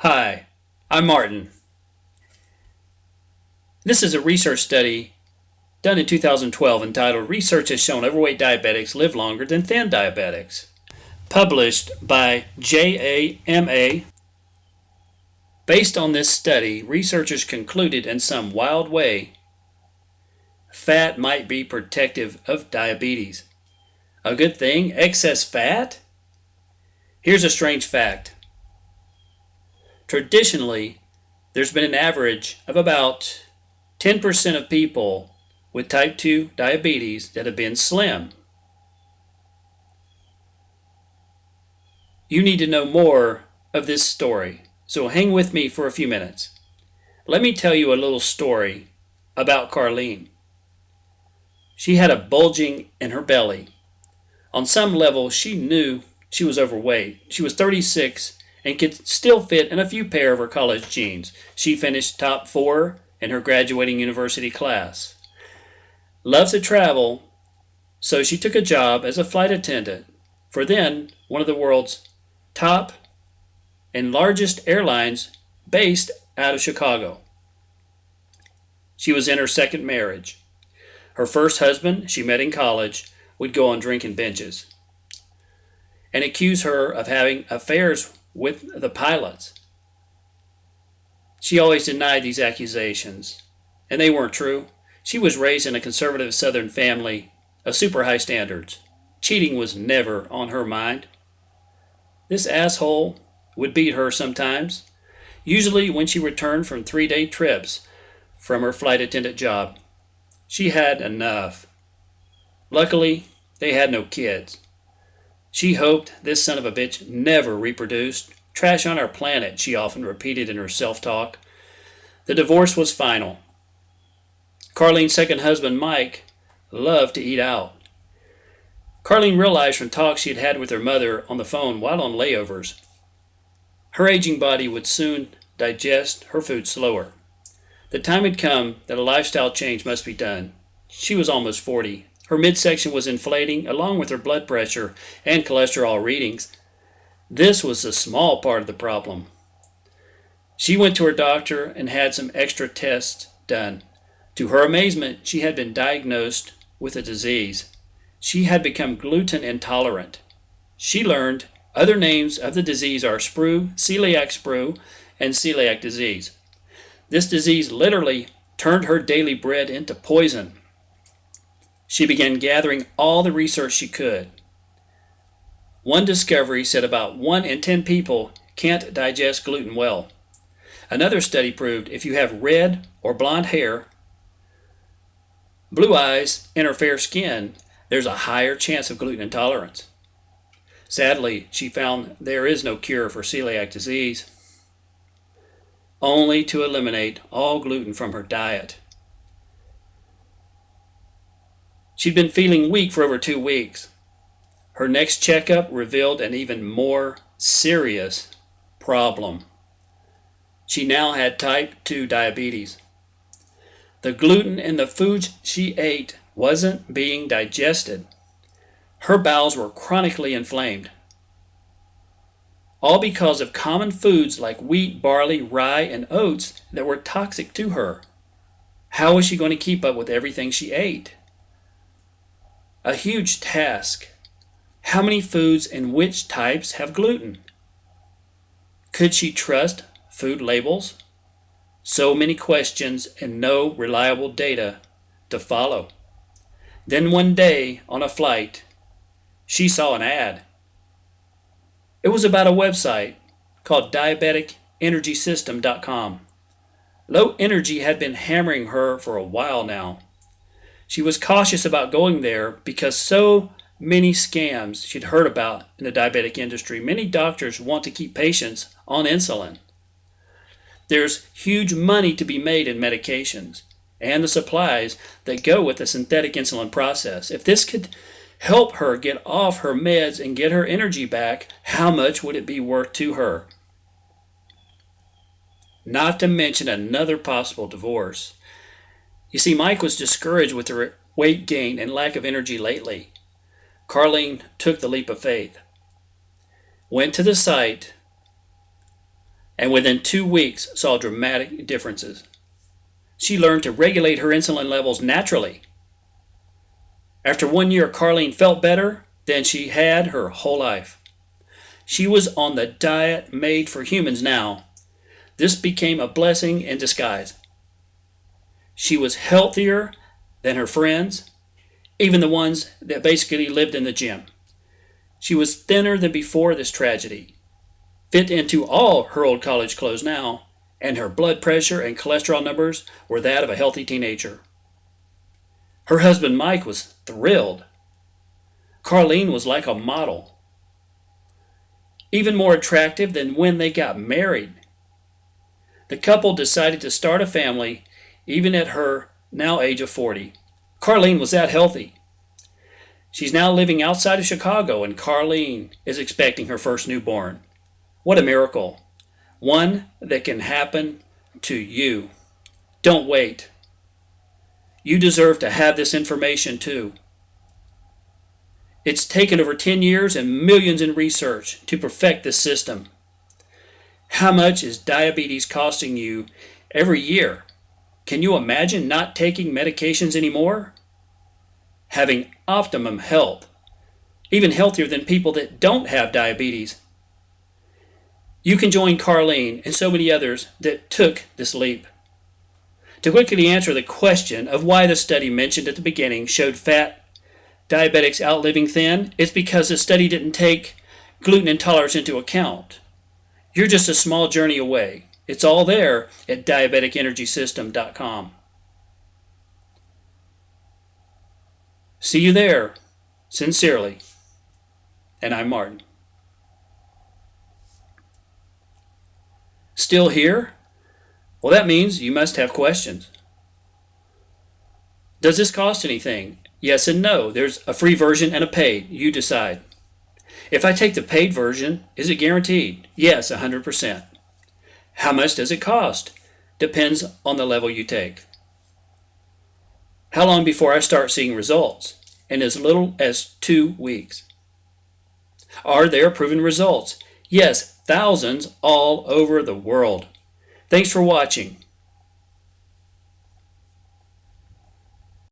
Hi, I'm Martin. This is a research study done in 2012 entitled Research has shown overweight diabetics live longer than thin diabetics, published by JAMA. Based on this study, researchers concluded in some wild way fat might be protective of diabetes. A good thing? Excess fat? Here's a strange fact. Traditionally, there's been an average of about 10% of people with type 2 diabetes that have been slim. You need to know more of this story, so hang with me for a few minutes. Let me tell you a little story about Carlene. She had a bulging in her belly. On some level, she knew she was overweight. She was 36 and could still fit in a few pair of her college jeans. She finished top 4 in her graduating university class. Loves to travel, so she took a job as a flight attendant for then one of the world's top and largest airlines based out of Chicago. She was in her second marriage. Her first husband, she met in college, would go on drinking binges and accuse her of having affairs with the pilots. She always denied these accusations, and they weren't true. She was raised in a conservative Southern family of super high standards. Cheating was never on her mind. This asshole would beat her sometimes, usually when she returned from 3-day trips from her flight attendant job. She had enough. Luckily, they had no kids. She hoped this son of a bitch never reproduced. Trash on our planet, she often repeated in her self-talk. The divorce was final. Carlene's second husband, Mike, loved to eat out. Carlene realized from talks she had had with her mother on the phone while on layovers, her aging body would soon digest her food slower. The time had come that a lifestyle change must be done. She was almost 40. Her midsection was inflating, along with her blood pressure and cholesterol readings. This was a small part of the problem. She went to her doctor and had some extra tests done. To her amazement, she had been diagnosed with a disease. She had become gluten intolerant. She learned other names of the disease are sprue, celiac sprue, and celiac disease. This disease literally turned her daily bread into poison. She began gathering all the research she could. One discovery said about 1 in 10 people can't digest gluten well. Another study proved if you have red or blonde hair, blue eyes, and or fair skin, there's a higher chance of gluten intolerance. Sadly, she found there is no cure for celiac disease, only to eliminate all gluten from her diet. She'd been feeling weak for over 2 weeks. Her next checkup revealed an even more serious problem. She now had type 2 diabetes. The gluten in the foods she ate wasn't being digested. Her bowels were chronically inflamed. All because of common foods like wheat, barley, rye, and oats that were toxic to her. How was she going to keep up with everything she ate? A huge task. How many foods and which types have gluten? Could she trust food labels? So many questions and no reliable data to follow. Then one day on a flight, she saw an ad. It was about a website called diabeticenergysystem.com. Low energy had been hammering her for a while now. She was cautious about going there because so many scams she'd heard about in the diabetic industry. Many doctors want to keep patients on insulin. There's huge money to be made in medications and the supplies that go with the synthetic insulin process. If this could help her get off her meds and get her energy back, how much would it be worth to her? Not to mention another possible divorce. You see, Mike was discouraged with her weight gain and lack of energy lately. Carlene took the leap of faith, went to the site, and within 2 weeks saw dramatic differences. She learned to regulate her insulin levels naturally. After 1 year, Carlene felt better than she had her whole life. She was on the diet made for humans now. This became a blessing in disguise. She was healthier than her friends, even the ones that basically lived in the gym. She was thinner than before this tragedy, fit into all her old college clothes now, and her blood pressure and cholesterol numbers were that of a healthy teenager. Her husband Mike was thrilled. Carlene was like a model, even more attractive than when they got married. The couple decided to start a family even at her now age of 40. Carlene was that healthy. She's now living outside of Chicago, and Carlene is expecting her first newborn. What a miracle. One that can happen to you. Don't wait. You deserve to have this information too. It's taken over 10 years and millions in research to perfect this system. How much is diabetes costing you every year? Can you imagine not taking medications anymore? Having optimum health, even healthier than people that don't have diabetes. You can join Carlene and so many others that took this leap. To quickly answer the question of why the study mentioned at the beginning showed fat diabetics outliving thin, it's because the study didn't take gluten intolerance into account. You're just a small journey away. It's all there at diabeticenergysystem.com. See you there, sincerely. And I'm Martin. Still here? Well, that means you must have questions. Does this cost anything? Yes and no. There's a free version and a paid. You decide. If I take the paid version, is it guaranteed? Yes, 100%. How much does it cost? Depends on the level you take. How long before I start seeing results? In as little as 2 weeks. Are there proven results? Yes, thousands all over the world. Thanks for watching.